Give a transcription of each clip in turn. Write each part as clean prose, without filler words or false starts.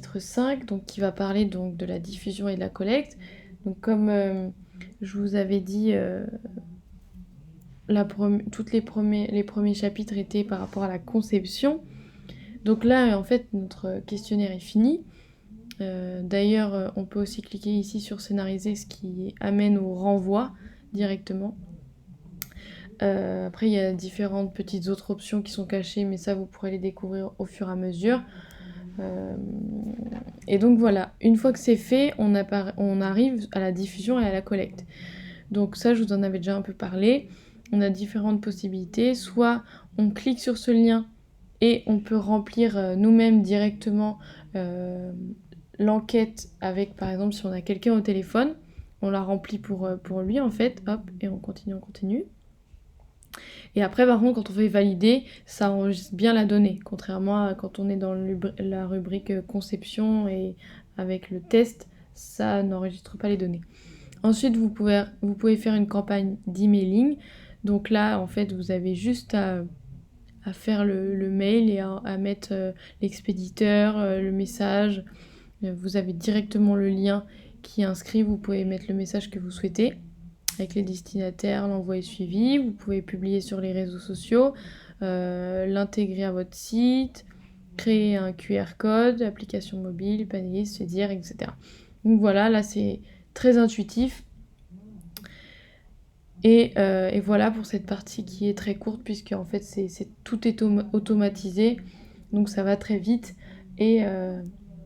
chapitre 5, donc, qui va parler donc, de la diffusion et de la collecte. Donc comme je vous avais dit, les premiers chapitres étaient par rapport à la conception. Donc là, en fait, notre questionnaire est fini. D'ailleurs, on peut aussi cliquer ici sur scénariser, ce qui amène au renvoi directement. Après, il y a différentes petites autres options qui sont cachées, mais ça, vous pourrez les découvrir au fur et à mesure. Et donc voilà, une fois que c'est fait, on arrive à la diffusion et à la collecte. Donc ça, je vous en avais déjà un peu parlé. On a différentes possibilités. Soit on clique sur ce lien et on peut remplir nous-mêmes directement l'enquête avec, par exemple, si on a quelqu'un au téléphone, on la remplit pour lui en fait, hop, et on continue. Et après, par contre, quand on fait valider, ça enregistre bien la donnée, contrairement à quand on est dans la rubrique conception et avec le test, ça n'enregistre pas les données. Ensuite, vous pouvez faire une campagne d'emailing. Donc là, en fait, vous avez juste à faire le mail et à mettre l'expéditeur, le message. Vous avez directement le lien qui est inscrit. Vous pouvez mettre le message que vous souhaitez avec les destinataires, l'envoi est suivi. Vous pouvez publier sur les réseaux sociaux, l'intégrer à votre site, créer un QR code, application mobile, panéliste, se dire, etc. Donc voilà, là c'est très intuitif. Et voilà pour cette partie qui est très courte puisque en fait tout est automatisé, donc ça va très vite. Et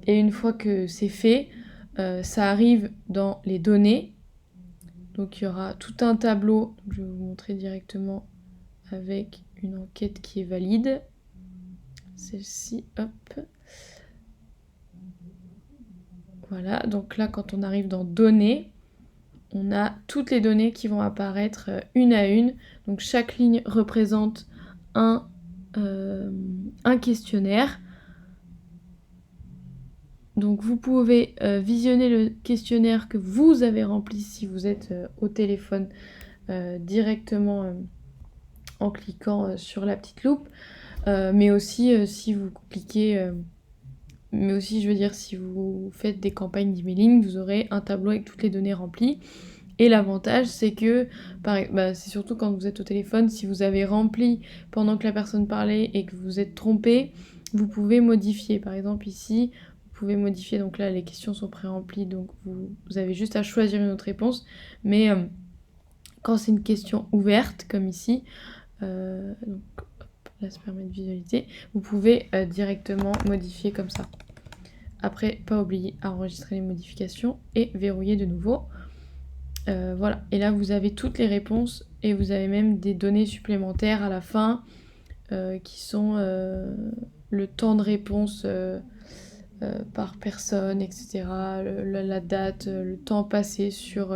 une fois que c'est fait, ça arrive dans les données. Donc il y aura tout un tableau, je vais vous montrer directement avec une enquête qui est valide. Celle-ci, hop. Voilà, donc là quand on arrive dans données, on a toutes les données qui vont apparaître une à une. Donc chaque ligne représente un questionnaire. Donc vous pouvez visionner le questionnaire que vous avez rempli si vous êtes au téléphone directement en cliquant sur la petite loupe. Mais aussi si vous cliquez... mais aussi, je veux dire, si vous faites des campagnes d'emailing, vous aurez un tableau avec toutes les données remplies. Et l'avantage, c'est que, c'est surtout quand vous êtes au téléphone, si vous avez rempli pendant que la personne parlait et que vous êtes trompé, vous pouvez modifier. Par exemple, ici, vous pouvez modifier. Donc là, les questions sont pré-remplies, donc vous avez juste à choisir une autre réponse. Mais quand c'est une question ouverte, comme ici, donc, là, ça permet de visualiser, vous pouvez directement modifier comme ça. Après, pas oublier à enregistrer les modifications et verrouiller de nouveau. Voilà, et là vous avez toutes les réponses et vous avez même des données supplémentaires à la fin qui sont le temps de réponse par personne, etc. La date, le temps passé sur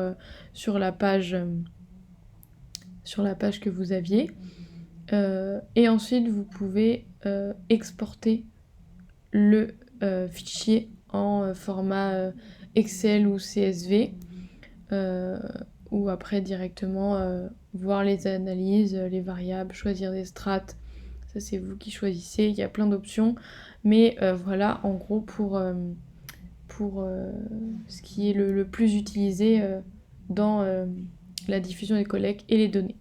la page que vous aviez. Et ensuite vous pouvez exporter le fichier en format Excel ou CSV. Ou après directement voir les analyses, les variables, choisir des strates. Ça c'est vous qui choisissez, il y a plein d'options. Mais voilà en gros pour ce qui est le plus utilisé dans la diffusion des collectes et les données.